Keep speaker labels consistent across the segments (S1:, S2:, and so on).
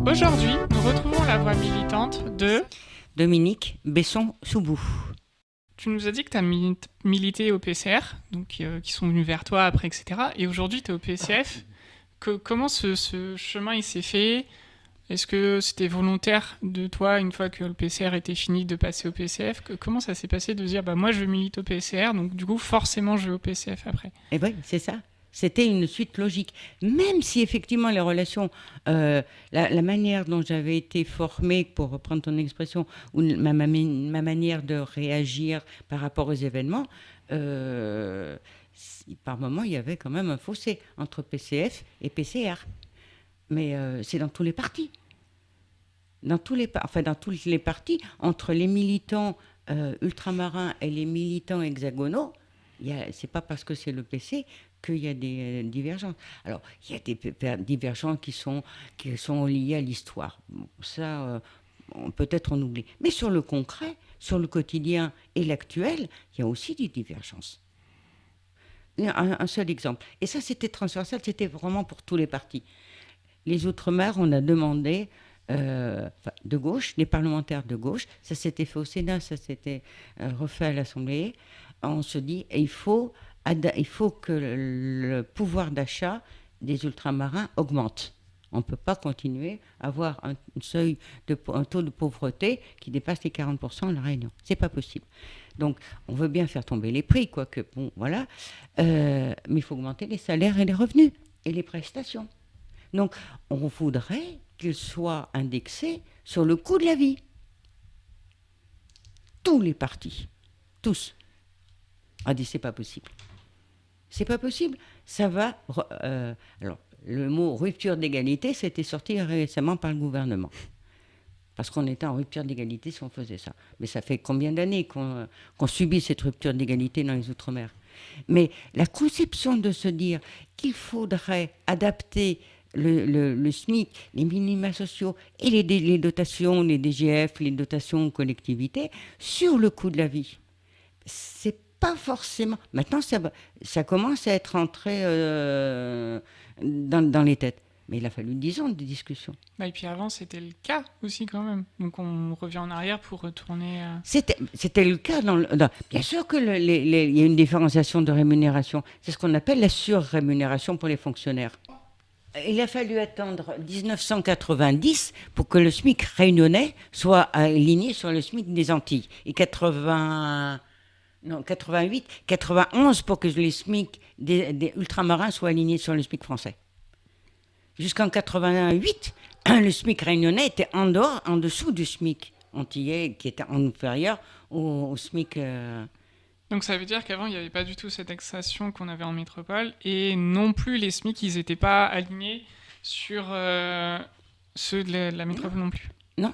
S1: Aujourd'hui, nous retrouvons la voix militante de
S2: Dominique Besson-Soubou.
S1: Tu nous as dit que tu as milité au PCR, donc qui sont venus vers toi après, etc. Et aujourd'hui, tu es au PCF. Comment ce chemin il s'est fait ? Est-ce que c'était volontaire de toi, une fois que le PCR était fini, de passer au PCF ? Comment ça s'est passé de dire moi je milite au PCR, donc du coup forcément je vais au PCF après ?
S2: Eh oui, c'est ça. C'était une suite logique. Même si effectivement les relations, la manière dont j'avais été formée, pour reprendre ton expression, ou ma manière de réagir par rapport aux événements, par moments il y avait quand même un fossé entre PCF et PCR. Mais c'est dans tous les partis. Dans tous les partis, entre les militants ultramarins et les militants hexagonaux, c'est pas parce que c'est le PC qu'il y a des divergences. Alors, il y a des divergences qui sont liées à l'histoire. Bon, ça, peut-être on oublie. Mais sur le concret, sur le quotidien et l'actuel, il y a aussi des divergences. Un seul exemple. Et ça, c'était transversal, c'était vraiment pour tous les partis. Les Outre-mer, on a demandé, de gauche, les parlementaires de gauche, ça s'était fait au Sénat, ça s'était refait à l'Assemblée. On se dit, il faut que le pouvoir d'achat des ultramarins augmente. On ne peut pas continuer à avoir un taux de pauvreté qui dépasse les 40% à La Réunion. Ce n'est pas possible. Donc, on veut bien faire tomber les prix, quoique, bon, voilà. Mais il faut augmenter les salaires et les revenus et les prestations. Donc, on voudrait qu'ils soient indexés sur le coût de la vie. Tous les partis, tous. On dit, c'est pas possible. C'est pas possible. Ça va... alors, le mot rupture d'égalité, c'était sorti récemment par le gouvernement. Parce qu'on était en rupture d'égalité si on faisait ça. Mais ça fait combien d'années qu'on subit cette rupture d'égalité dans les Outre-mer ? Mais la conception de se dire qu'il faudrait adapter le SMIC, les minima sociaux et les dotations, les DGF, les dotations aux collectivités, sur le coût de la vie, c'est pas forcément... Maintenant, ça commence à être entré dans les têtes. Mais il a fallu 10 ans de discussion.
S1: Et puis avant, c'était le cas aussi quand même. Donc on revient en arrière pour retourner...
S2: C'était le cas. Bien sûr qu'il y a une différenciation de rémunération. C'est ce qu'on appelle la surrémunération pour les fonctionnaires. Il a fallu attendre 1990 pour que le SMIC réunionnais soit aligné sur le SMIC des Antilles. Et 88, 91 pour que les SMIC des ultramarins soient alignés sur le SMIC français. Jusqu'en 88, le SMIC réunionnais était en dessous du SMIC antillais, qui était inférieur au SMIC...
S1: Donc ça veut dire qu'avant, il n'y avait pas du tout cette taxation qu'on avait en métropole, et non plus les SMIC, ils n'étaient pas alignés sur ceux de la métropole non plus.
S2: Non.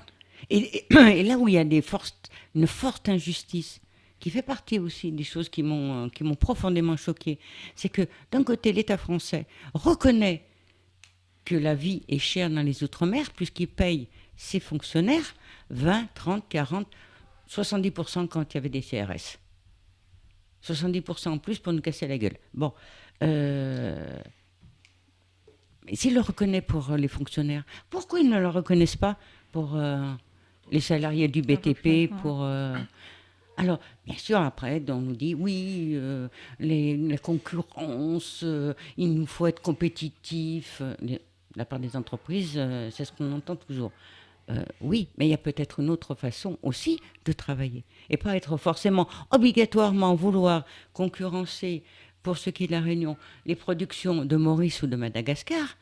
S2: Et là où il y a une forte injustice, qui fait partie aussi des choses qui m'ont profondément choquée, c'est que d'un côté, l'État français reconnaît que la vie est chère dans les Outre-mer, puisqu'il paye ses fonctionnaires 20, 30, 40, 70% quand il y avait des CRS. 70% en plus pour nous casser la gueule. Bon. Mais s'il le reconnaît pour les fonctionnaires, pourquoi ils ne le reconnaissent pas pour les salariés du BTP, pour... Alors, bien sûr, après, on nous dit, oui, la concurrence, il nous faut être compétitif. De la part des entreprises, c'est ce qu'on entend toujours. Oui, mais il y a peut-être une autre façon aussi de travailler. Et pas être forcément, obligatoirement vouloir concurrencer, pour ce qui est de la Réunion, les productions de Maurice ou de Madagascar,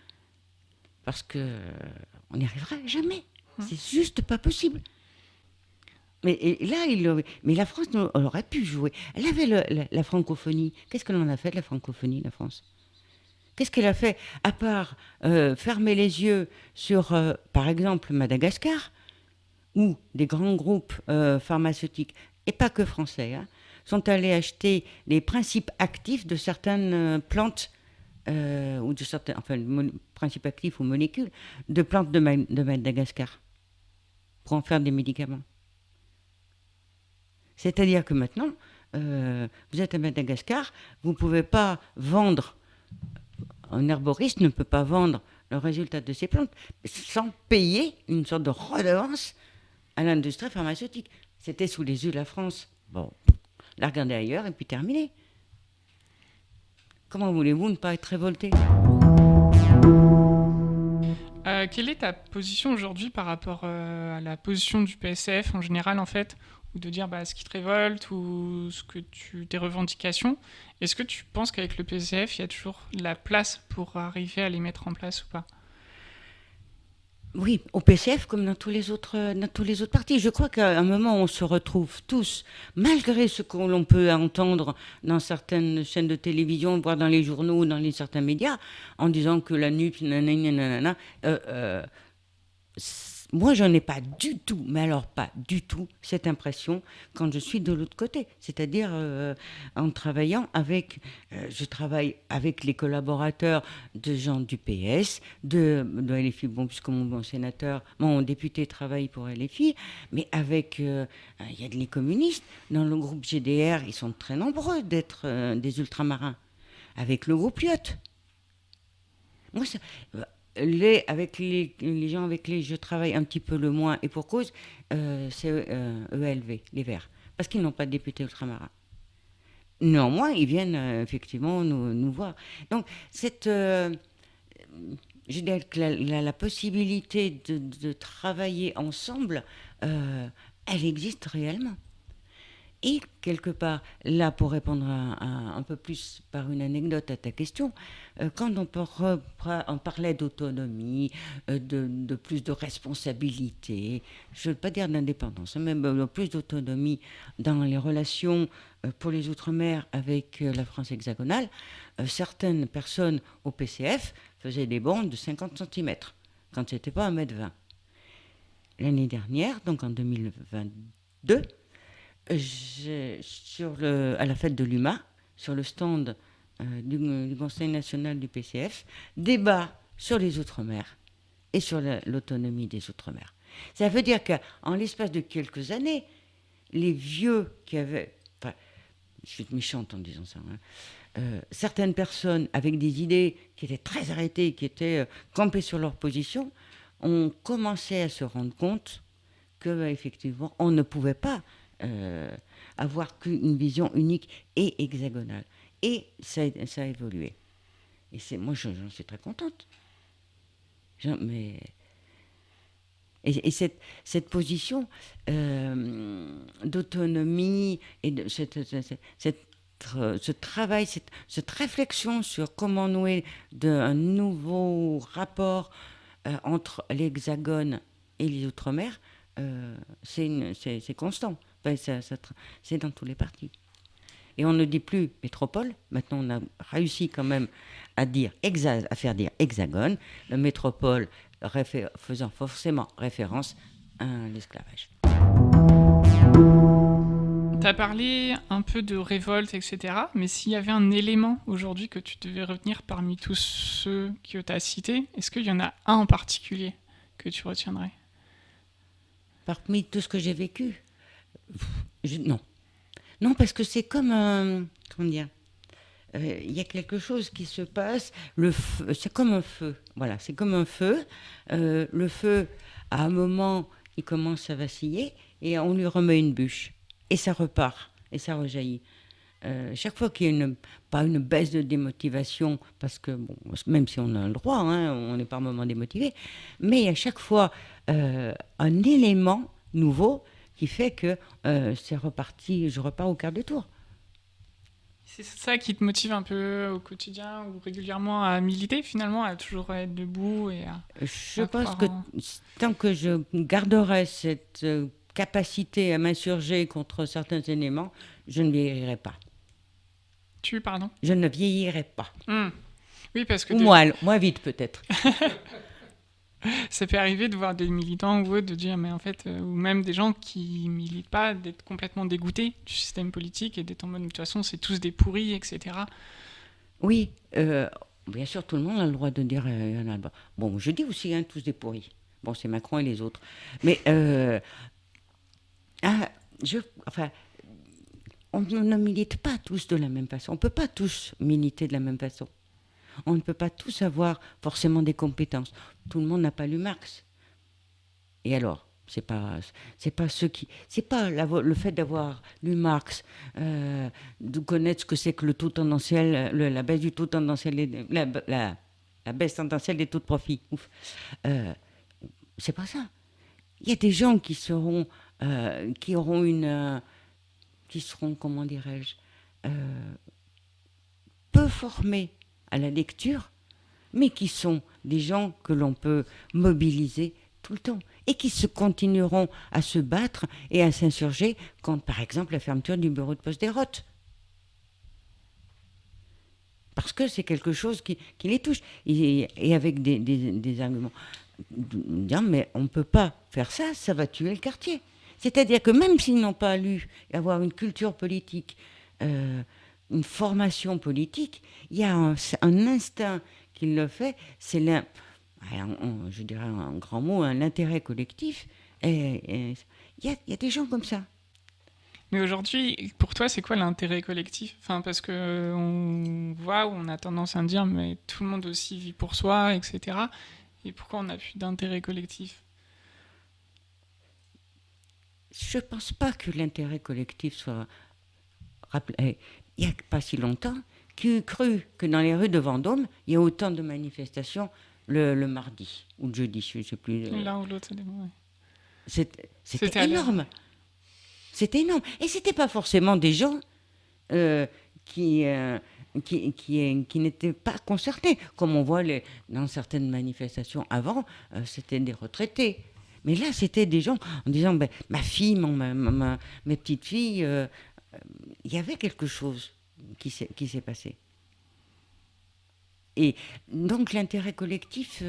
S2: parce qu'on n'y arrivera jamais. C'est juste pas possible. Mais la France aurait pu jouer. Elle avait la francophonie. Qu'est-ce qu'elle en a fait de la francophonie, la France ? Qu'est-ce qu'elle a fait, à part fermer les yeux sur, par exemple, Madagascar, où des grands groupes pharmaceutiques, et pas que français, sont allés acheter les principes actifs de certaines plantes, ou de certains, principes actifs ou molécules, de plantes de Madagascar, pour en faire des médicaments. C'est-à-dire que maintenant, vous êtes à Madagascar, vous ne pouvez pas vendre... Un herboriste ne peut pas vendre le résultat de ces plantes sans payer une sorte de redevance à l'industrie pharmaceutique. C'était sous les yeux de la France. Bon, la regarder ailleurs et puis terminer. Comment voulez-vous ne pas être révolté ?
S1: Quelle est ta position aujourd'hui par rapport à la position du PSF en général, en fait, ou de dire ce qui te révolte ou tes revendications? Est-ce que tu penses qu'avec le PSF, il y a toujours la place pour arriver à les mettre en place ou pas?
S2: Oui, au PCF comme dans tous les autres partis. Je crois qu'à un moment, on se retrouve tous, malgré ce que l'on peut entendre dans certaines chaînes de télévision, voire dans les journaux, dans certains médias, en disant que la NUP, nanana, nanana, moi, j'en ai pas du tout, mais alors pas du tout, cette impression quand je suis de l'autre côté. C'est-à-dire en travaillant avec, je travaille avec les collaborateurs de gens du PS, de LFI, bon, puisque mon sénateur, mon député travaille pour LFI, mais avec, il y a les communistes. Dans le groupe GDR, ils sont très nombreux d'être des ultramarins, avec le groupe Lyot. Moi, ça, avec les gens avec lesquels je travaille un petit peu le moins, et pour cause, c'est ELV, les Verts, parce qu'ils n'ont pas de député ultramarin. Néanmoins, ils viennent effectivement nous voir. Donc, je dirais que la possibilité de travailler ensemble, elle existe réellement. Et quelque part, là, pour répondre un peu plus par une anecdote à ta question, quand on parlait d'autonomie, de plus de responsabilité, je ne veux pas dire d'indépendance, mais même plus d'autonomie dans les relations pour les Outre-mer avec la France hexagonale, certaines personnes au PCF faisaient des bandes de 50 cm, quand ce n'était pas 1,20 m. L'année dernière, donc en 2022, à la fête de l'UMA, sur le stand du Conseil national du PCF, débat sur les Outre-mer et sur l'autonomie des Outre-mer. Ça veut dire qu'en l'espace de quelques années, les vieux qui avaient... Enfin, je suis méchante en disant ça. Certaines personnes avec des idées qui étaient très arrêtées, qui étaient campées sur leur position, ont commencé à se rendre compte qu'effectivement, on ne pouvait pas avoir qu'une vision unique et hexagonale. Et ça a évolué. Et moi, j'en suis très contente. Et cette position d'autonomie et de ce travail, cette réflexion sur comment nouer un nouveau rapport entre l'Hexagone et les Outre-mer, c'est constant. C'est dans tous les partis. Et on ne dit plus métropole. Maintenant, on a réussi quand même à faire dire hexagone, la métropole faisant forcément référence à l'esclavage.
S1: Tu as parlé un peu de révolte, etc. Mais s'il y avait un élément aujourd'hui que tu devais retenir parmi tous ceux que tu as cités, est-ce qu'il y en a un en particulier que tu retiendrais?
S2: Parmi tout ce que j'ai vécu, non. Non, parce que c'est comme comment dire, y a quelque chose qui se passe. Le feu, c'est comme un feu. Voilà, c'est comme un feu. Le feu, à un moment, il commence à vaciller et on lui remet une bûche. Et ça repart, et ça rejaillit. Chaque fois qu'il y a pas une baisse de démotivation, parce que, bon, même si on a le droit, hein, on est par moments démotivé, mais à chaque fois un élément nouveau qui fait que c'est reparti, je repars au quart de tour.
S1: C'est ça qui te motive un peu au quotidien ou régulièrement à militer, finalement, à toujours être debout et à...
S2: Je pense que tant que je garderai cette capacité à m'insurger contre certains éléments, je ne vieillirai pas.
S1: Pardon?
S2: Je ne vieillirai pas.
S1: Oui, parce que...
S2: Ou moins vite, peut-être.
S1: Ça peut arriver de voir des militants ou autres, de dire, mais en fait, ou même des gens qui militent pas, d'être complètement dégoûtés du système politique et d'être en mode, de toute façon, c'est tous des pourris, etc. Oui,
S2: bien sûr, tout le monde a le droit de dire... bon, je dis aussi, hein, tous des pourris. Bon, c'est Macron et les autres. Mais, on ne milite pas tous de la même façon. On ne peut pas tous militer de la même façon. On ne peut pas tous avoir forcément des compétences. Tout le monde n'a pas lu Marx. Et alors, c'est pas ceux qui, c'est pas le fait d'avoir lu Marx, de connaître ce que c'est que le taux tendanciel, la baisse du taux tendanciel, la baisse tendancielle des taux de profit. Ouf. Euh, c'est pas ça. Il y a des gens qui auront qui seront, comment dirais-je, euh, peu formés à la lecture, mais qui sont des gens que l'on peut mobiliser tout le temps et qui se continueront à se battre et à s'insurger contre, par exemple, la fermeture du bureau de poste des Rottes. Parce que c'est quelque chose qui les touche. Et avec des arguments. Dire, mais on ne peut pas faire ça, ça va tuer le quartier. C'est-à-dire que même s'ils n'ont pas lu et avoir une culture politique, une formation politique, il y a un instinct qui le fait, c'est je dirais un grand mot, l'intérêt collectif. Et il y a des gens comme ça.
S1: Mais aujourd'hui, pour toi, c'est quoi l'intérêt collectif? Enfin, parce que on voit où on a tendance à dire, mais tout le monde aussi vit pour soi, etc. Et pourquoi on n'a plus d'intérêt collectif?
S2: Je ne pense pas que l'intérêt collectif soit rappelé. Il n'y a pas si longtemps, qui eût cru que dans les rues de Vendôme, il y a autant de manifestations le mardi ou le jeudi, je ne sais plus.
S1: L'un ou l'autre, ouais.
S2: C'était énorme. C'était énorme. Et ce n'étaient pas forcément des gens qui n'étaient pas concernés. Comme on voit dans certaines manifestations avant, c'était des retraités. Mais là, c'était des gens en disant, ben, ma fille, mes petites filles, il y avait quelque chose qui s'est passé. Et donc l'intérêt collectif,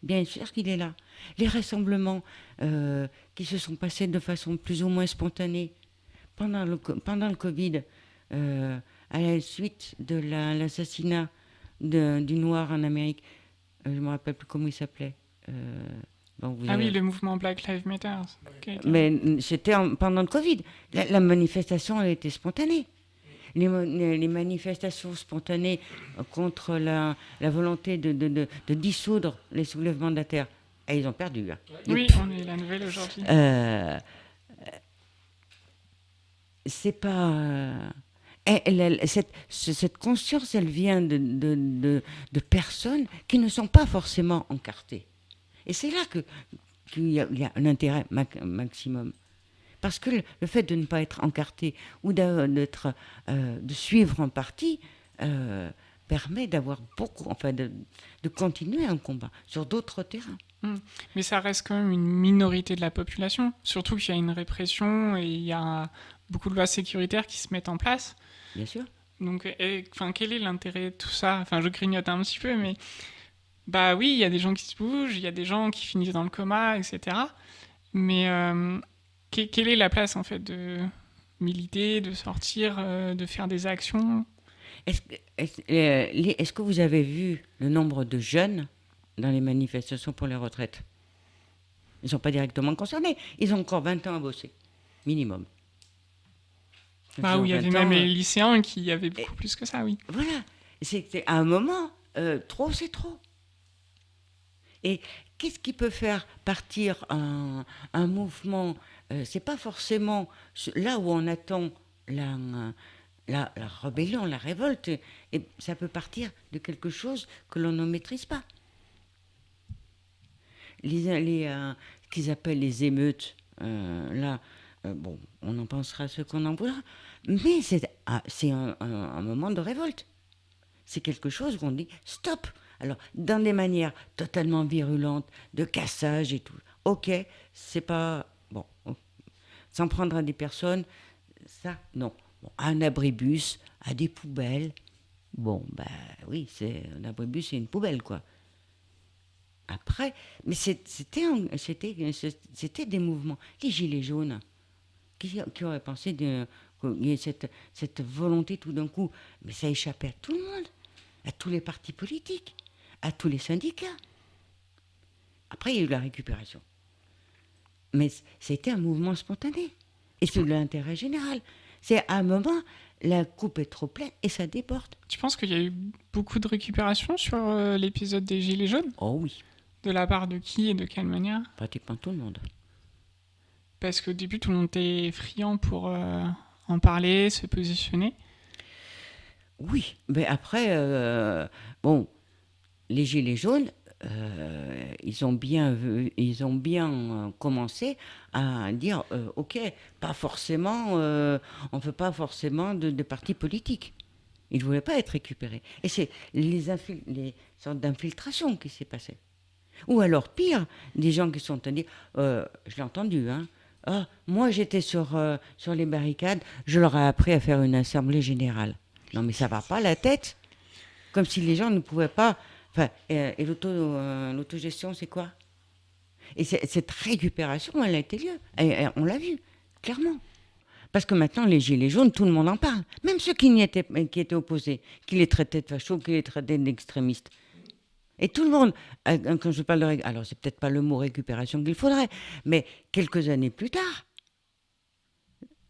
S2: bien sûr qu'il est là. Les rassemblements qui se sont passés de façon plus ou moins spontanée pendant le Covid, à la suite de l'assassinat du Noir en Amérique, je ne me rappelle plus comment il s'appelait.
S1: Oui, le mouvement Black Lives Matter. Okay.
S2: Mais c'était pendant le Covid. La manifestation a été spontanée. Les manifestations spontanées contre la volonté de dissoudre les soulèvements de la terre, et ils ont perdu. Hein.
S1: Oui, on est la nouvelle aujourd'hui.
S2: C'est pas... cette conscience, elle vient de personnes qui ne sont pas forcément encartées. Et c'est là qu'il y a un intérêt maximum. Parce que le fait de ne pas être encarté ou de suivre un parti permet d'avoir de continuer un combat sur d'autres terrains.
S1: Mais ça reste quand même une minorité de la population, surtout qu'il y a une répression et il y a beaucoup de lois sécuritaires qui se mettent en place.
S2: Bien sûr.
S1: Donc, quel est l'intérêt de tout ça? Enfin, je grignote un petit peu, mais bah oui, il y a des gens qui se bougent, il y a des gens qui finissent dans le coma, etc. Mais quelle est la place en fait de militer, de sortir, de faire des actions?
S2: Est-ce que vous avez vu le nombre de jeunes dans les manifestations pour les retraites? Ils ne sont pas directement concernés. Ils ont encore 20 ans à bosser, minimum.
S1: Bah oui, il y avait même les lycéens qui avaient beaucoup plus que ça, oui.
S2: Voilà. C'était à un moment, trop c'est trop. Et qu'est-ce qui peut faire partir un mouvement? C'est pas forcément là où on attend la rébellion, la révolte, et ça peut partir de quelque chose que l'on ne maîtrise pas. Ce qu'ils appellent les émeutes, bon, on en pensera ce qu'on en voudra, mais c'est un moment de révolte. C'est quelque chose où on dit stop. Alors, dans des manières totalement virulentes, de cassage et tout. Ok, c'est pas... Bon, s'en prendre à des personnes, ça, non. Bon, un abribus, à des poubelles, bon, oui, un abribus, c'est une poubelle, quoi. Après, mais c'était des mouvements. Les Gilets jaunes, qui auraient pensé qu'il y ait cette volonté tout d'un coup, mais ça échappait à tout le monde, à tous les partis politiques, à tous les syndicats. Après, il y a eu la récupération. Mais c'était un mouvement spontané. Et c'est de l'intérêt général. C'est à un moment, la coupe est trop pleine et ça déborde.
S1: Tu penses qu'il y a eu beaucoup de récupération sur l'épisode des Gilets jaunes?
S2: Oh oui,
S1: De la part de qui et de quelle manière?
S2: pratiquement tout le monde.
S1: Parce qu'au début, tout le monde était friand pour en parler, se positionner.
S2: Oui, mais après, bon, les Gilets jaunes, ils ont bien commencé à dire, ok, pas forcément, on ne veut pas forcément de partis politiques. Ils ne voulaient pas être récupérés. Et c'est les sortes d'infiltration qui s'est passé. Ou alors pire, des gens qui sont dire, je l'ai entendu, hein, ah, moi j'étais sur les barricades, je leur ai appris à faire une assemblée générale. Non mais ça va pas la tête. Comme si les gens ne pouvaient pas. Enfin, et l'autogestion, c'est quoi? Et cette récupération, elle a été lieu. Et on l'a vu, clairement. Parce que maintenant, les Gilets jaunes, tout le monde en parle. Même ceux qui étaient opposés, qui les traitaient de fachos, qui les traitaient d'extrémistes. Et tout le monde, quand je parle de... Alors, c'est peut-être pas le mot récupération qu'il faudrait, mais quelques années plus tard,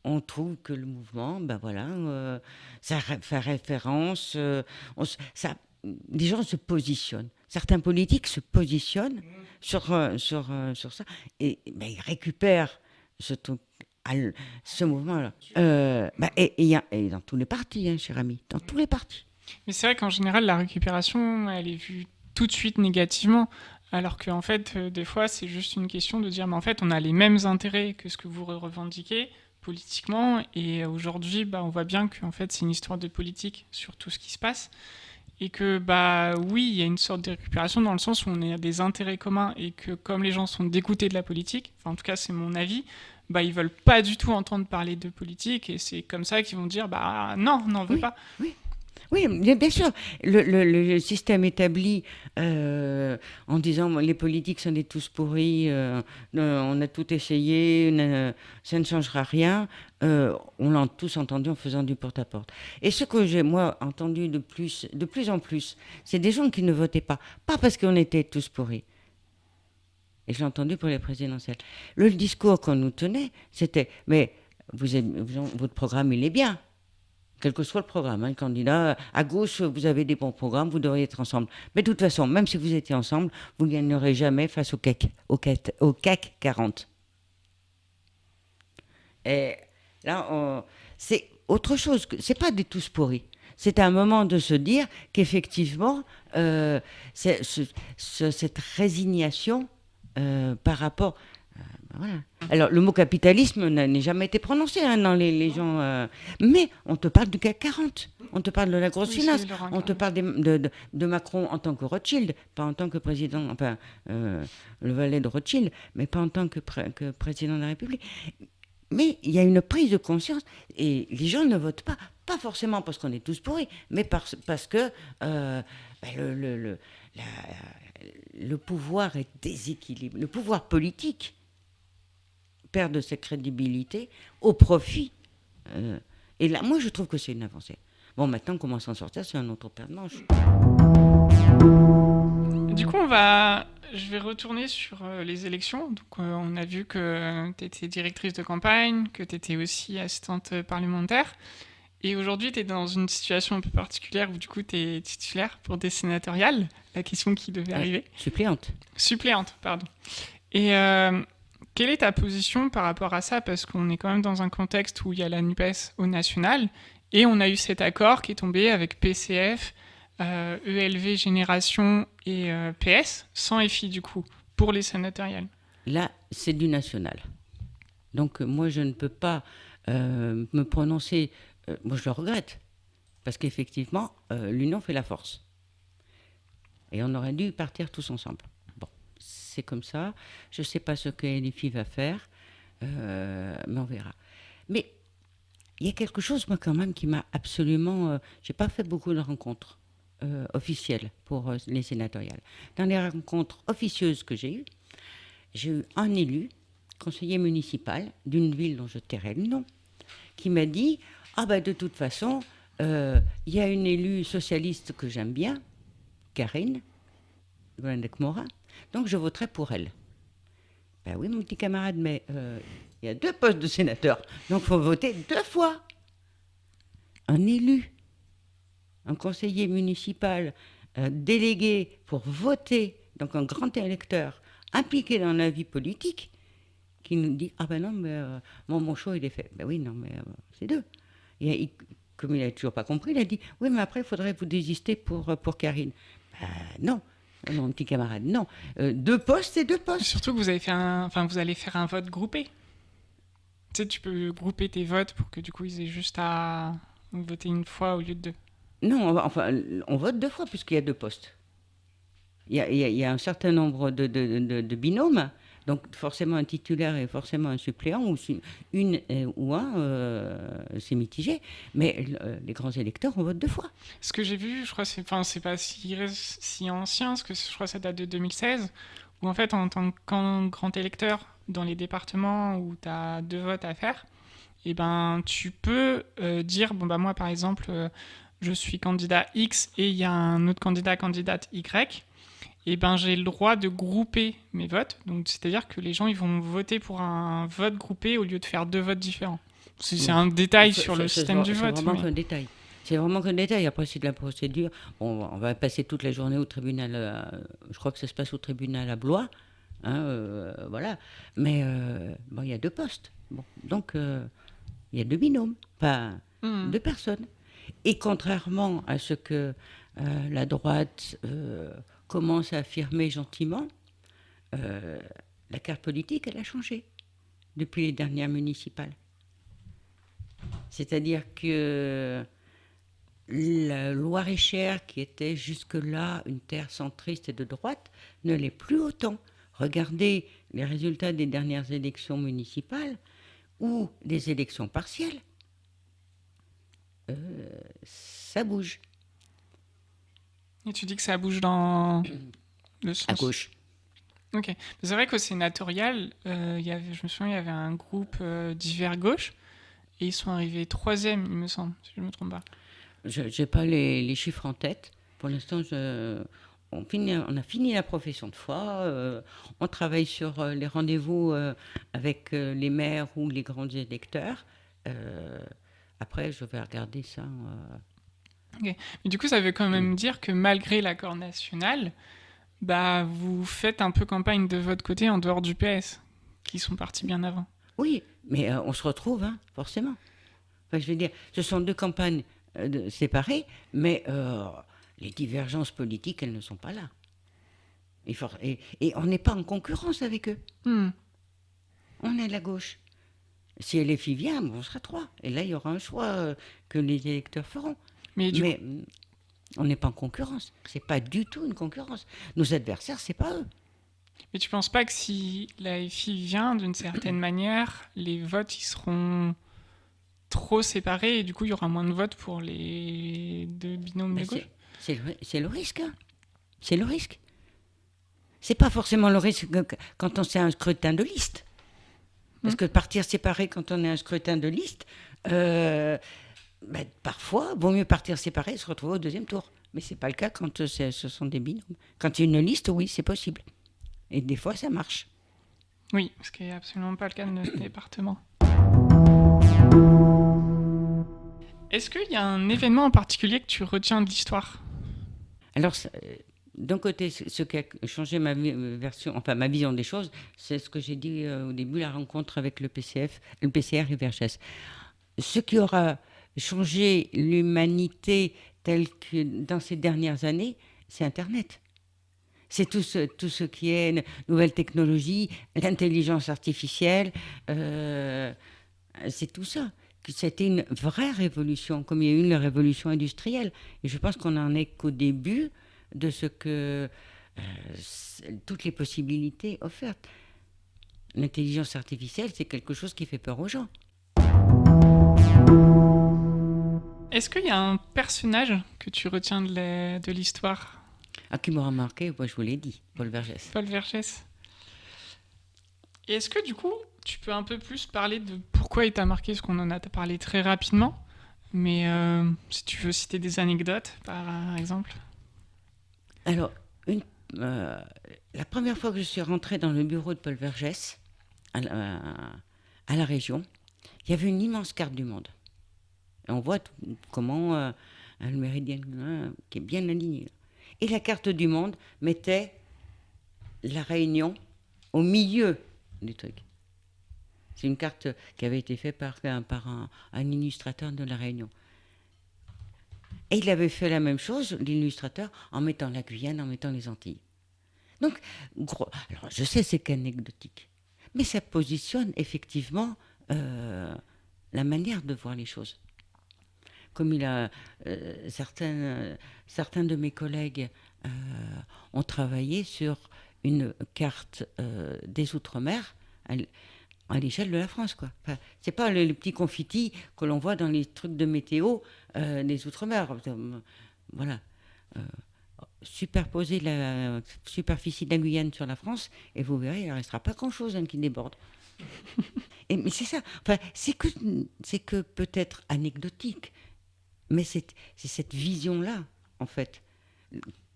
S2: on trouve que le mouvement, ben voilà, ça fait référence, les gens se positionnent. Certains politiques se positionnent sur ça et ben, ils récupèrent ce mouvement-là. Et dans tous les partis, hein, cher ami, dans tous les partis.
S1: Mais c'est vrai qu'en général, la récupération, elle est vue tout de suite négativement. Alors qu'en fait, des fois, c'est juste une question de dire, mais en fait, on a les mêmes intérêts que ce que vous revendiquez politiquement. Et aujourd'hui, bah, on voit bien qu'en fait, c'est une histoire de politique sur tout ce qui se passe. Et que, bah oui, il y a une sorte de récupération dans le sens où on a des intérêts communs et que comme les gens sont dégoûtés de la politique, enfin en tout cas c'est mon avis, bah ils veulent pas du tout entendre parler de politique et c'est comme ça qu'ils vont dire, bah non, on n'en veut pas.
S2: Oui. Oui, bien sûr. Le système établi en disant les politiques sont des tous pourris, on a tout essayé, ça ne changera rien, on l'a tous entendu en faisant du porte-à-porte. Et ce que j'ai, moi, entendu de plus en plus, c'est des gens qui ne votaient pas parce qu'on était tous pourris. Et je l'ai entendu pour les présidentielles. Le discours qu'on nous tenait, c'était, mais votre programme, il est bien. Quel que soit le programme, hein, le candidat, à gauche, vous avez des bons programmes, vous devriez être ensemble. Mais de toute façon, même si vous étiez ensemble, vous ne gagnerez jamais face au CAC 40. Et là, c'est autre chose. C'est pas des tous pourris. C'est un moment de se dire qu'effectivement, cette résignation par rapport... Voilà. Alors, le mot capitalisme n'est jamais été prononcé hein, dans les gens. Mais on te parle du CAC 40. On te parle de la grosse finance. On te parle de Macron en tant que Rothschild, pas en tant que président, enfin, le valet de Rothschild, mais pas en tant que président de la République. Mais il y a une prise de conscience et les gens ne votent pas forcément parce qu'on est tous pourris, mais parce que le pouvoir est déséquilibré. Le pouvoir politique perd de sa crédibilité au profit. Et là, moi, je trouve que c'est une avancée. Bon, maintenant, comment s'en sortir, c'est un autre paire de manches.
S1: Du coup, je vais retourner sur les élections. Donc, on a vu que tu étais directrice de campagne, que tu étais aussi assistante parlementaire. Et aujourd'hui, tu es dans une situation un peu particulière où du coup, tu es titulaire pour des sénatoriales, la question qui devait arriver.
S2: Suppléante.
S1: Suppléante, pardon. Et quelle est ta position par rapport à ça? Parce qu'on est quand même dans un contexte où il y a la NUPES au national, et on a eu cet accord qui est tombé avec PCF, ELV Génération et PS, sans FI du coup, pour les sénatoriales.
S2: Là, c'est du national. Donc moi, je ne peux pas me prononcer... moi, je le regrette, parce qu'effectivement, l'union fait la force. Et on aurait dû partir tous ensemble. Bon, c'est comme ça. Je ne sais pas ce que LFI va faire, mais on verra. Mais il y a quelque chose, moi, quand même, qui m'a absolument... je n'ai pas fait beaucoup de rencontres officielles pour les sénatoriales. Dans les rencontres officieuses que j'ai eu un élu, conseiller municipal, d'une ville dont je tairai le nom, qui m'a dit... Ah ben de toute façon, il y a une élue socialiste que j'aime bien, Karine Morin, donc je voterai pour elle. Ben oui, mon petit camarade, mais il y a 2 postes de sénateur, donc il faut voter 2 fois. un élu, un conseiller municipal délégué pour voter, donc un grand électeur impliqué dans la vie politique, qui nous dit ah ben non mais mon choix il est fait. Ben oui non mais c'est deux. Et comme il n'a toujours pas compris, il a dit oui mais après il faudrait vous désister pour Karine. Non, mon petit camarade, non. Deux postes, c'est deux postes.
S1: Surtout que vous allez faire un vote groupé. Tu sais, tu peux grouper tes votes pour que du coup ils aient juste à voter une fois au lieu de deux.
S2: Non, on vote deux fois puisqu'il y a deux postes. Il y a un certain nombre de binômes, donc forcément un titulaire et forcément un suppléant, ou une ou un, c'est mitigé, mais les grands électeurs, on vote deux fois.
S1: Ce que j'ai vu, je crois, c'est pas si ancien, parce que je crois que ça date de 2016, où en fait, en tant que grand électeur, dans les départements où tu as deux votes à faire, et ben, tu peux dire, bon bah moi par exemple, je suis candidat X et il y a un autre candidate Y, et ben j'ai le droit de grouper mes votes. Donc c'est-à-dire que les gens ils vont voter pour un vote groupé au lieu de faire deux votes différents. C'est un détail sur le système du vote.
S2: C'est vraiment qu'un détail. C'est vraiment qu'un détail. Après, c'est de la procédure. On va passer toute la journée au tribunal. Je crois que ça se passe au tribunal à Blois. Voilà. Mais bon, il y a deux postes. Bon, donc, il y a deux binômes, pas deux personnes. Et contrairement à ce que la droite commence à affirmer gentiment, la carte politique, elle a changé depuis les dernières municipales. C'est-à-dire que le Loir-et-Cher, qui était jusque-là une terre centriste et de droite, ne l'est plus autant. Regardez les résultats des dernières élections municipales ou des élections partielles. Ça bouge.
S1: Et tu dis que ça bouge dans le sens...
S2: À gauche.
S1: Ok. C'est vrai qu'au sénatorial, je me souviens, il y avait un groupe d'hiver gauche, et ils sont arrivés troisième, il me semble, si je ne me trompe pas.
S2: Je n'ai pas les chiffres en tête. Pour l'instant, on a fini la profession de foi. On travaille sur les rendez-vous avec les maires ou les grands électeurs. Après, je vais regarder ça.
S1: Okay. Mais du coup, ça veut quand même dire que malgré l'accord national, bah, vous faites un peu campagne de votre côté en dehors du PS, qui sont partis bien avant.
S2: Oui, mais on se retrouve, hein, forcément. Enfin, je veux dire, ce sont deux campagnes séparées, mais les divergences politiques, elles ne sont pas là. Et on n'est pas en concurrence avec eux. On est de la gauche. Si LFI vient, on sera trois. Et là, il y aura un choix que les électeurs feront. Mais on n'est pas en concurrence. C'est pas du tout une concurrence. Nos adversaires, c'est pas eux.
S1: Mais tu penses pas que si la FI vient, d'une certaine manière, les votes ils seront trop séparés et du coup il y aura moins de votes pour les deux binômes de gauche?
S2: C'est le risque. Hein. C'est le risque. C'est pas forcément le risque quand on fait un scrutin de liste. Parce que partir séparé quand on est un scrutin de liste, parfois, vaut mieux partir séparé et se retrouver au deuxième tour. Mais c'est pas le cas quand ce sont des binômes. Quand il y a une liste, oui, c'est possible. Et des fois, ça marche.
S1: Oui, ce qui n'est absolument pas le cas de notre département. Est-ce qu'il y a un événement en particulier que tu retiens de l'histoire?
S2: Alors, d'un côté, ce qui a changé ma vision des choses, c'est ce que j'ai dit au début, la rencontre avec le PCR et Vergès. Ce qui aura changé l'humanité telle que dans ces dernières années, c'est Internet. C'est tout ce qui est nouvelle technologie, l'intelligence artificielle, c'est tout ça. C'était une vraie révolution, comme il y a eu la révolution industrielle. Et je pense qu'on n'en est qu'au début de ce que toutes les possibilités offertes. L'intelligence artificielle, c'est quelque chose qui fait peur aux gens.
S1: Est-ce qu'il y a un personnage que tu retiens de l'histoire?
S2: Qui m'aura marqué, moi je vous l'ai dit, Paul Vergès.
S1: Paul Vergès. Et est-ce que du coup, tu peux un peu plus parler de pourquoi il t'a marqué, parce qu'on en a parlé très rapidement, mais si tu veux citer des anecdotes, par exemple.
S2: Alors, la première fois que je suis rentrée dans le bureau de Paul Vergès, à la région, il y avait une immense carte du monde. Et on voit comment le méridien qui est bien aligné. Là. Et la carte du monde mettait la Réunion au milieu du truc. C'est une carte qui avait été faite par un illustrateur de la Réunion. Et il avait fait la même chose, l'illustrateur, en mettant la Guyane, en mettant les Antilles. Donc, alors je sais, c'est qu'anecdotique, mais ça positionne effectivement la manière de voir les choses. Comme certains de mes collègues ont travaillé sur une carte des Outre-mer à l'échelle de la France, quoi. Enfin, c'est pas les petits confitis que l'on voit dans les trucs de météo des Outre-mer. Voilà. Superposer la superficie de la Guyane sur la France, et vous verrez, il ne restera pas grand-chose qui déborde. Mais c'est ça. Enfin, c'est que peut-être anecdotique, mais c'est cette vision-là, en fait,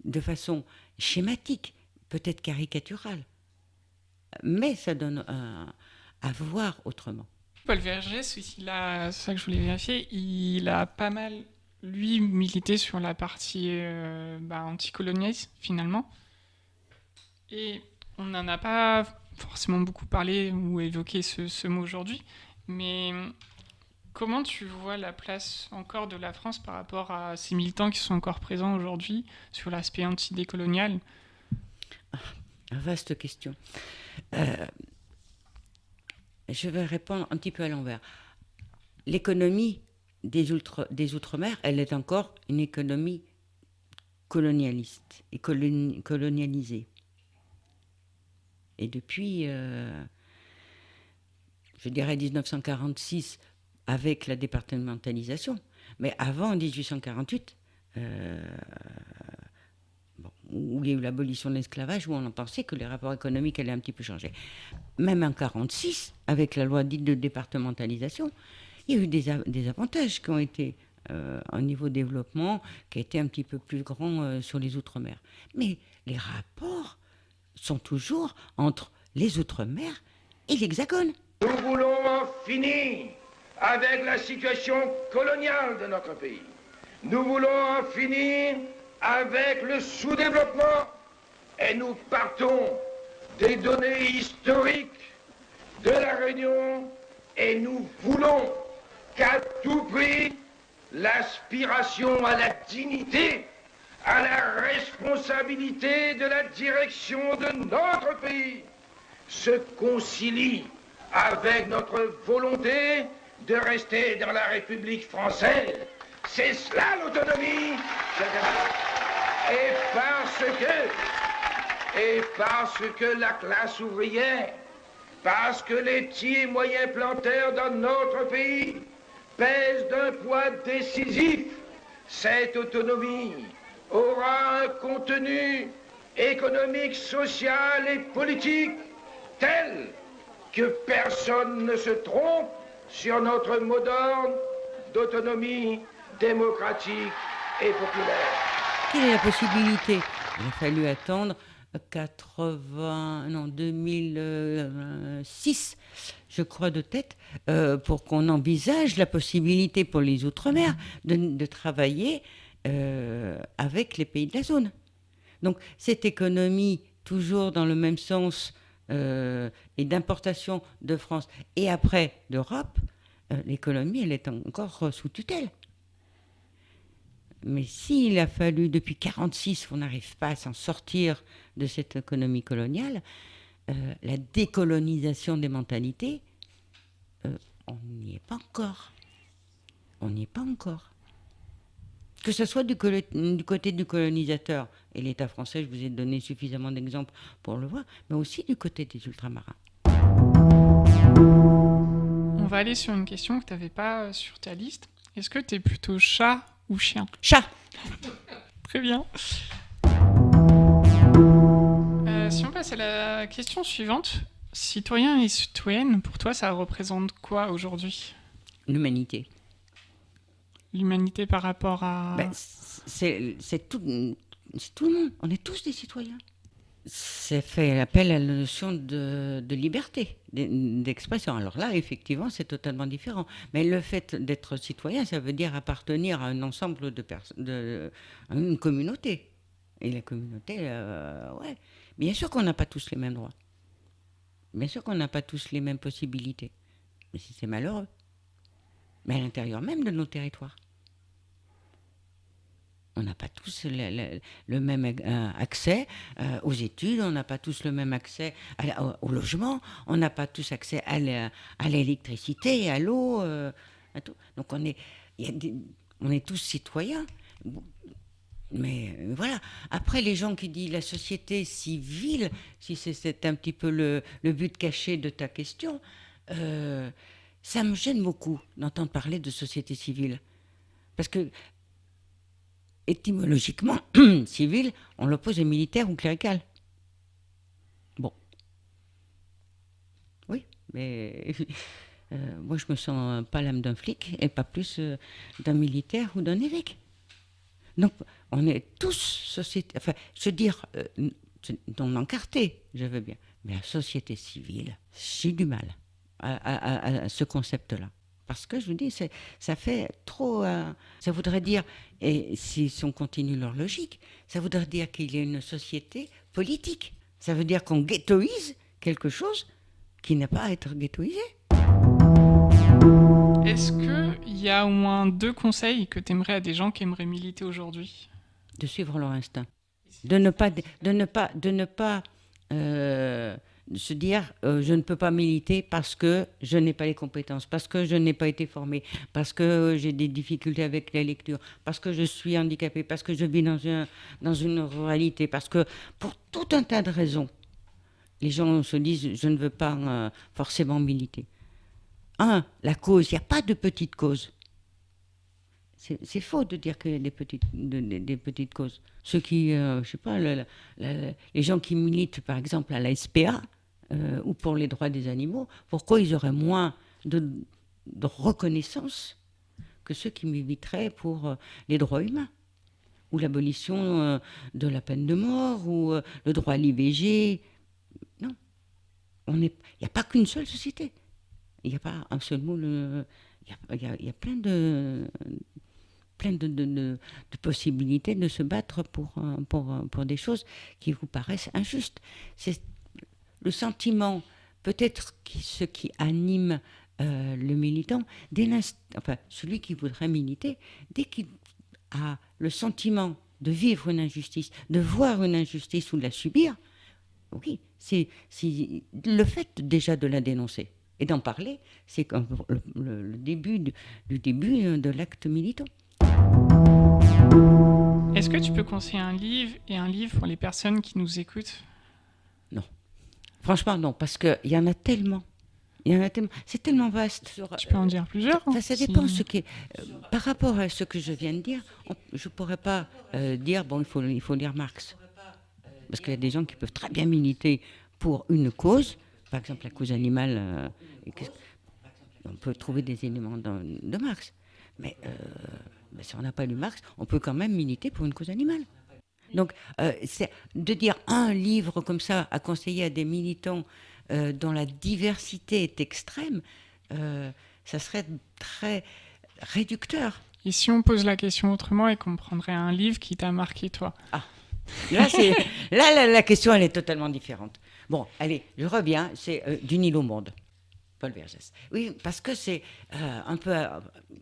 S2: de façon schématique, peut-être caricaturale, mais ça donne à voir autrement.
S1: Paul Vergès, c'est ça que je voulais vérifier, il a pas mal, lui, milité sur la partie anticolonialiste, finalement. Et on n'en a pas forcément beaucoup parlé ou évoqué ce mot aujourd'hui, mais comment tu vois la place encore de la France par rapport à ces militants qui sont encore présents aujourd'hui sur l'aspect antidécolonial ?
S2: Vaste question. Je vais répondre un petit peu à l'envers. L'économie des Outre-mer, elle est encore une économie colonialiste et colonialisée. Et depuis, je dirais 1946, avec la départementalisation, mais avant 1848, où il y a eu l'abolition de l'esclavage, où on en pensait que les rapports économiques allaient un petit peu changer. Même en 1946, avec la loi dite de départementalisation, il y a eu des avantages qui ont été au niveau développement, qui a été un petit peu plus grand sur les Outre-mer. Mais les rapports sont toujours entre les Outre-mer et l'Hexagone.
S3: Nous voulons en finir avec la situation coloniale de notre pays. Nous voulons en finir avec le sous-développement. Et nous partons des données historiques de la Réunion et nous voulons qu'à tout prix l'aspiration à la dignité, à la responsabilité de la direction de notre pays se concilie avec notre volonté de rester dans la République française. C'est cela l'autonomie. Et parce que la classe ouvrière, parce que les petits et moyens plantaires dans notre pays pèsent d'un poids décisif, cette autonomie aura un contenu économique, social et politique tel que personne ne se trompe sur notre mot d'ordre d'autonomie démocratique et populaire.
S2: Quelle est la possibilité ? Il a fallu attendre 2006, je crois de tête, pour qu'on envisage la possibilité pour les Outre-mer de travailler avec les pays de la zone. Donc cette économie, toujours dans le même sens, et d'importation de France et après d'Europe, l'économie, elle est encore sous tutelle. Mais s'il a fallu, depuis 1946, qu'on n'arrive pas à s'en sortir de cette économie coloniale, la décolonisation des mentalités, on n'y est pas encore. On n'y est pas encore. Que ce soit du côté du colonisateur, et l'État français, je vous ai donné suffisamment d'exemples pour le voir, mais aussi du côté des ultramarins.
S1: On va aller sur une question que tu n'avais pas sur ta liste. Est-ce que tu es plutôt chat ou chien ?
S2: Chat.
S1: Très bien. Si on passe à la question suivante, citoyen et citoyenne, pour toi, ça représente quoi aujourd'hui ?
S2: L'humanité.
S1: L'humanité par rapport à...
S2: C'est tout le monde. On est tous des citoyens. C'est fait appel à la notion de liberté d'expression. Alors là, effectivement, c'est totalement différent. Mais le fait d'être citoyen, ça veut dire appartenir à un ensemble de personnes, à une communauté. Et la communauté, ouais. Bien sûr qu'on n'a pas tous les mêmes droits. Bien sûr qu'on n'a pas tous les mêmes possibilités. Mais c'est malheureux. Mais à l'intérieur même de nos territoires. On n'a pas tous le même accès aux études, on n'a pas tous le même accès au logement, on n'a pas tous accès à l'électricité, à l'eau, à tout. Donc on est tous citoyens. Mais voilà. Après, les gens qui disent la société civile, si c'est un petit peu le but caché de ta question, ça me gêne beaucoup d'entendre parler de société civile. Parce que étymologiquement, civil, on l'oppose à militaire ou clérical. Bon. Oui, mais moi je me sens pas l'âme d'un flic et pas plus d'un militaire ou d'un évêque. Donc on est tous société, enfin, se dire, non encarté, je veux bien, mais la société civile, j'ai du mal à ce concept-là. Parce que je vous dis, ça fait trop. Ça voudrait dire, et si on continue leur logique, ça voudrait dire qu'il y a une société politique. Ça veut dire qu'on ghettoise quelque chose qui n'a pas à être ghettoisé.
S1: Est-ce qu'il y a au moins 2 conseils que tu aimerais à des gens qui aimeraient militer aujourd'hui?
S2: De suivre leur instinct. De ne pas se dire je ne peux pas militer parce que je n'ai pas les compétences, parce que je n'ai pas été formée, parce que j'ai des difficultés avec la lecture, parce que je suis handicapée, parce que je vis dans une ruralité, parce que pour tout un tas de raisons, les gens se disent je ne veux pas forcément militer. La cause, il n'y a pas de petite cause. C'est faux de dire qu'il y a des petites causes. Ceux qui, je sais pas, les gens qui militent par exemple à la SPA ou pour les droits des animaux, pourquoi ils auraient moins de reconnaissance que ceux qui militeraient pour les droits humains ou l'abolition de la peine de mort ou le droit à l'IVG? Non, il n'y a pas qu'une seule société. Il n'y a pas un seul mot. Il y a plein de possibilités de se battre pour des choses qui vous paraissent injustes. C'est le sentiment, peut-être ce qui anime le militant, enfin celui qui voudrait militer, dès qu'il a le sentiment de vivre une injustice, de voir une injustice ou de la subir, oui, c'est le fait déjà de la dénoncer et d'en parler, c'est comme le début du début de l'acte militant.
S1: Est-ce que tu peux conseiller un livre pour les personnes qui nous écoutent?
S2: Non. Franchement, non, parce qu'il y en a tellement. C'est tellement vaste.
S1: Tu peux en dire plusieurs.
S2: Ça dépend ce qui est. Par rapport à ce que je viens de dire, je ne pourrais pas dire, bon, il faut lire Marx. Parce qu'il y a des gens qui peuvent très bien militer pour une cause, par exemple la cause animale. On peut trouver des éléments de Marx. Mais si on n'a pas lu Marx, on peut quand même militer pour une cause animale. Donc, c'est de dire un livre comme ça à conseiller à des militants dont la diversité est extrême, ça serait très réducteur.
S1: Et si on pose la question autrement et qu'on prendrait un livre qui t'a marqué, toi?
S2: Là, la question, elle est totalement différente. Bon, allez, je reviens, c'est Du Nil au monde. Paul Vergès. Oui, parce que c'est un peu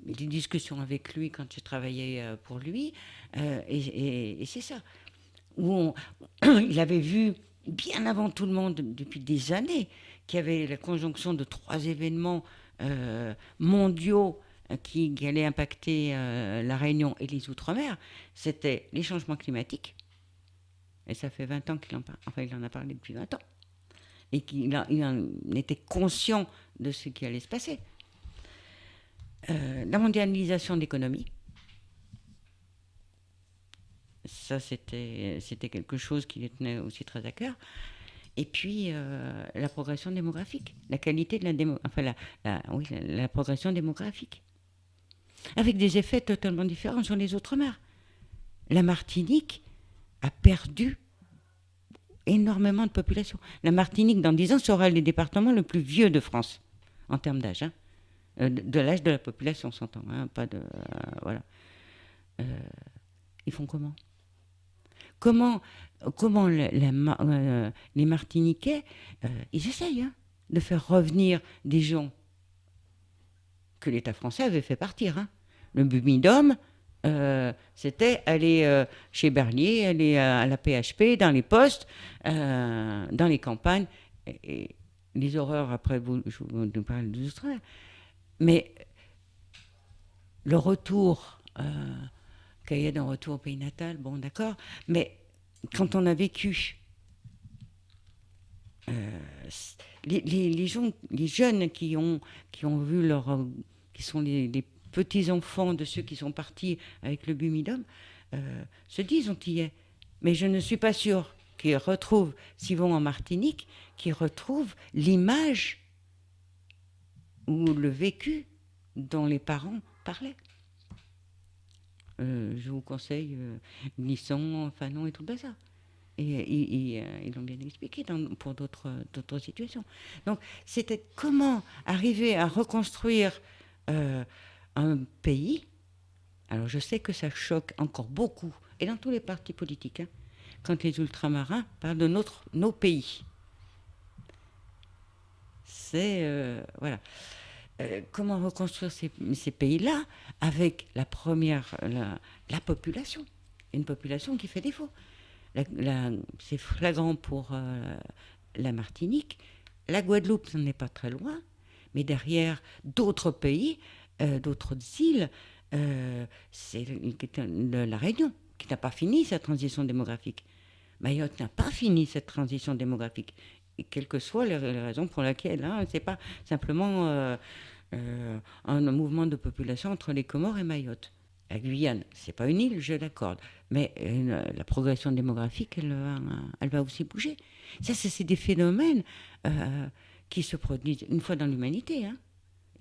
S2: des discussions avec lui quand je travaillais pour lui, et c'est ça. Où il avait vu, bien avant tout le monde, depuis des années, qu'il y avait la conjonction de 3 événements mondiaux qui allaient impacter la Réunion et les Outre-mer. C'était les changements climatiques, et ça fait 20 ans qu'il en parle, enfin il en a parlé depuis 20 ans. Et qu'il en était conscient de ce qui allait se passer. La mondialisation de l'économie, ça c'était quelque chose qui lui tenait aussi très à cœur. Et puis la progression démographique, la qualité de la progression démographique, avec des effets totalement différents sur les Outre-mer. La Martinique a perdu énormément de population. La Martinique, dans 10 ans, sera le département le plus vieux de France, en termes d'âge. Hein. De l'âge de la population, s'entend. Hein, pas de... voilà. Ils font comment les Martiniquais, ils essayent de faire revenir des gens que l'État français avait fait partir. Hein. Le Bumidum, c'était aller chez Bernier, aller à la PHP, dans les postes, dans les campagnes. Et les horreurs, après, je vous parle des Outre-mer. Mais le retour, qu'il y a d'un retour au pays natal, bon, d'accord, mais quand on a vécu, les jeunes qui ont vu qui sont les petits-enfants de ceux qui sont partis avec le Bumidum, se disent, on y est. Mais je ne suis pas sûre qu'ils retrouvent, s'ils vont en Martinique, qu'ils retrouvent l'image ou le vécu dont les parents parlaient. Je vous conseille Glisson, Fanon et tout le bazar. Et ils l'ont bien expliqué pour d'autres situations. Donc, c'était comment arriver à reconstruire un pays. Alors, je sais que ça choque encore beaucoup, et dans tous les partis politiques, hein, quand les ultramarins parlent de nos pays. C'est... voilà. Comment reconstruire ces pays-là avec la population. Une population qui fait défaut. C'est flagrant pour la Martinique. La Guadeloupe, ça n'est pas très loin, mais derrière d'autres pays, d'autres îles, c'est la Réunion qui n'a pas fini sa transition démographique. Mayotte n'a pas fini cette transition démographique. Et quelles que soient les raisons pour lesquelles, hein, c'est pas simplement un mouvement de population entre les Comores et Mayotte. La Guyane, c'est pas une île, je l'accorde, mais la progression démographique, elle va aussi bouger. Ça, c'est des phénomènes qui se produisent une fois dans l'humanité. Hein.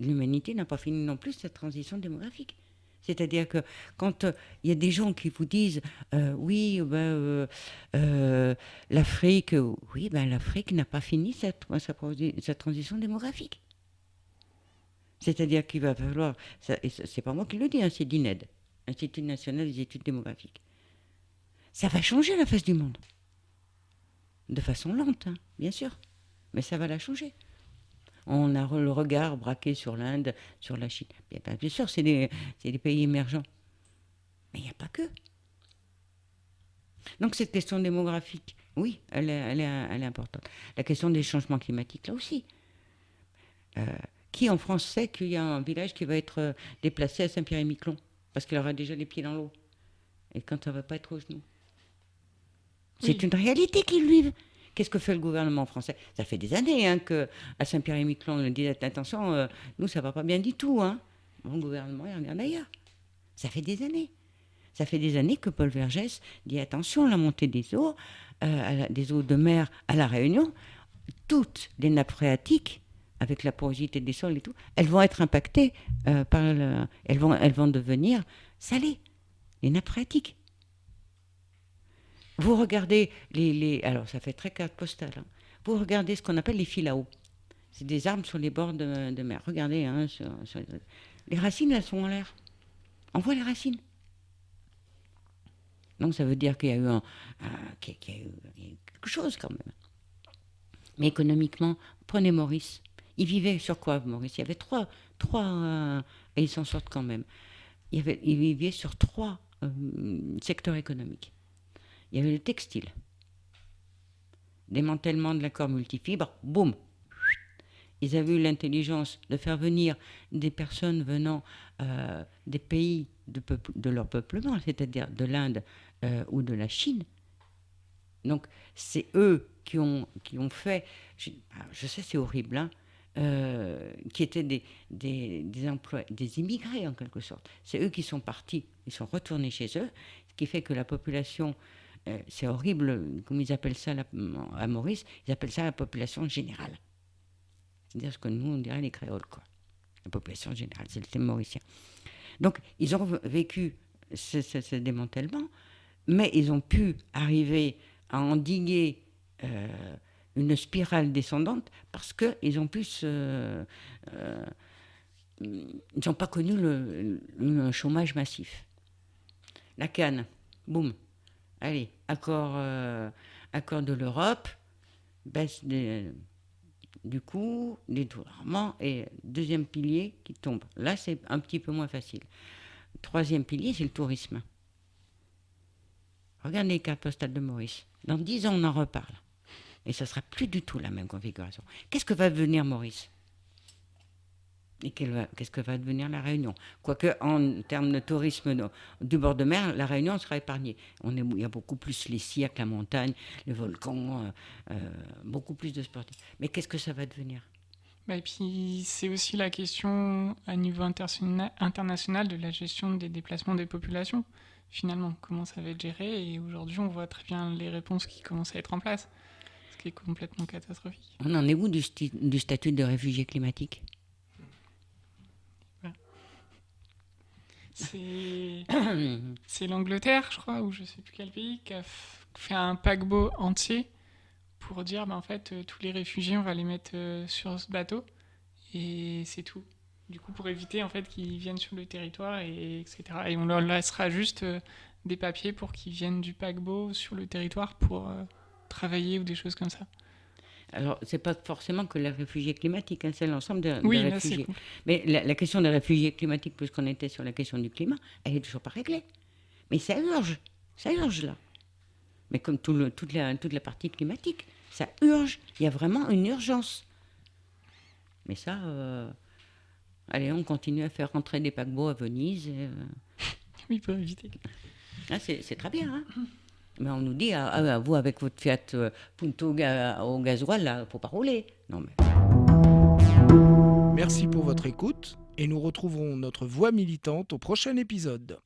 S2: L'humanité n'a pas fini non plus cette transition démographique. C'est-à-dire que quand il y a des gens qui vous disent oui, l'Afrique, l'Afrique n'a pas fini sa transition démographique. C'est-à-dire qu'il va falloir, et c'est pas moi qui le dis, hein, c'est l'INED, Institut national des études démographiques. Ça va changer la face du monde. De façon lente, hein, bien sûr, mais ça va la changer. On a le regard braqué sur l'Inde, sur la Chine. Bien sûr, c'est des pays émergents. Mais il n'y a pas que. Donc cette question démographique, oui, elle est importante. La question des changements climatiques, là aussi. Qui en France sait qu'il y a un village qui va être déplacé à Saint-Pierre-et-Miquelon parce qu'il aura déjà les pieds dans l'eau et quand ça ne va pas être aux genoux. C'est une réalité qu'ils vivent. Qu'est-ce que fait le gouvernement français ? Ça fait des années qu'à Saint-Pierre-et-Miquelon, on dit attention, nous ça ne va pas bien du tout. Hein. Mon gouvernement, il regarde ailleurs. Ça fait des années. Ça fait des années que Paul Vergès dit attention, la montée des eaux de mer à La Réunion, toutes les nappes phréatiques, avec la porosité des sols et tout, elles vont être impactées elles vont devenir salées, les nappes phréatiques. Vous regardez alors ça fait très carte postale, hein. Vous regardez ce qu'on appelle les fils à eau. C'est des arbres sur les bords de mer. Regardez, hein, les racines, elles sont en l'air. On voit les racines. Donc ça veut dire qu'il y a eu quelque chose quand même. Mais économiquement, prenez Maurice. Il vivait sur quoi, Maurice ? Il y avait trois et ils s'en sortent quand même. Il vivait sur 3 secteurs économiques. Il y avait le textile, démantèlement de l'accord multifibre, boum. Ils avaient eu l'intelligence de faire venir des personnes venant des pays de leur peuplement, c'est-à-dire de l'Inde ou de la Chine. Donc c'est eux qui ont fait, je sais c'est horrible, hein, qui étaient des immigrés en quelque sorte. C'est eux qui sont partis, ils sont retournés chez eux, ce qui fait que la population, c'est horrible, comme ils appellent ça à Maurice, ils appellent ça la population générale. C'est-à-dire ce que nous on dirait les créoles, quoi. La population générale, c'est le thème mauricien. Donc ils ont vécu ce démantèlement, mais ils ont pu arriver à endiguer une spirale descendante parce qu'ils ont ils n'ont pas connu le chômage massif. La canne, boum, allez, accord de l'Europe, baisse du coût, des taux de rendement, et deuxième pilier qui tombe. Là, c'est un petit peu moins facile. Troisième pilier, c'est le tourisme. Regardez les cartes postales de Maurice. Dans 10 ans, on en reparle. Et ça ne sera plus du tout la même configuration. Qu'est-ce que va devenir Maurice ? Et qu'est-ce que va devenir la Réunion ? Quoique, en termes de tourisme du bord de mer, la Réunion sera épargnée. Il y a beaucoup plus les cirques, la montagne, les volcans, beaucoup plus de sportifs. Mais qu'est-ce que ça va devenir ?
S1: Et puis, c'est aussi la question à niveau international de la gestion des déplacements des populations. Finalement, comment ça va être géré ? Et aujourd'hui, on voit très bien les réponses qui commencent à être en place, ce qui est complètement catastrophique.
S2: On en est où du statut de réfugié climatique ?
S1: C'est l'Angleterre, je crois, ou je sais plus quel pays, qui a fait un paquebot entier pour dire, en fait, tous les réfugiés, on va les mettre sur ce bateau, et c'est tout. Du coup, pour éviter, en fait, qu'ils viennent sur le territoire, etc. Et on leur laissera juste des papiers pour qu'ils viennent du paquebot sur le territoire pour travailler ou des choses comme ça.
S2: Alors, ce n'est pas forcément que les réfugiés climatiques, c'est l'ensemble des réfugiés.
S1: Cool.
S2: Mais la question des réfugiés climatiques, puisqu'on était sur la question du climat, elle n'est toujours pas réglée. Mais ça urge là. Mais comme toute la partie climatique, ça urge. Il y a vraiment une urgence. Mais ça, allez, on continue à faire rentrer des paquebots à Venise.
S1: Oui, pour éviter.
S2: Ah, c'est très bien, hein. Mais on nous dit, vous avec votre Fiat Punto au gasoil, là, il ne faut pas rouler. Non, mais...
S4: Merci pour votre écoute et nous retrouverons notre voix militante au prochain épisode.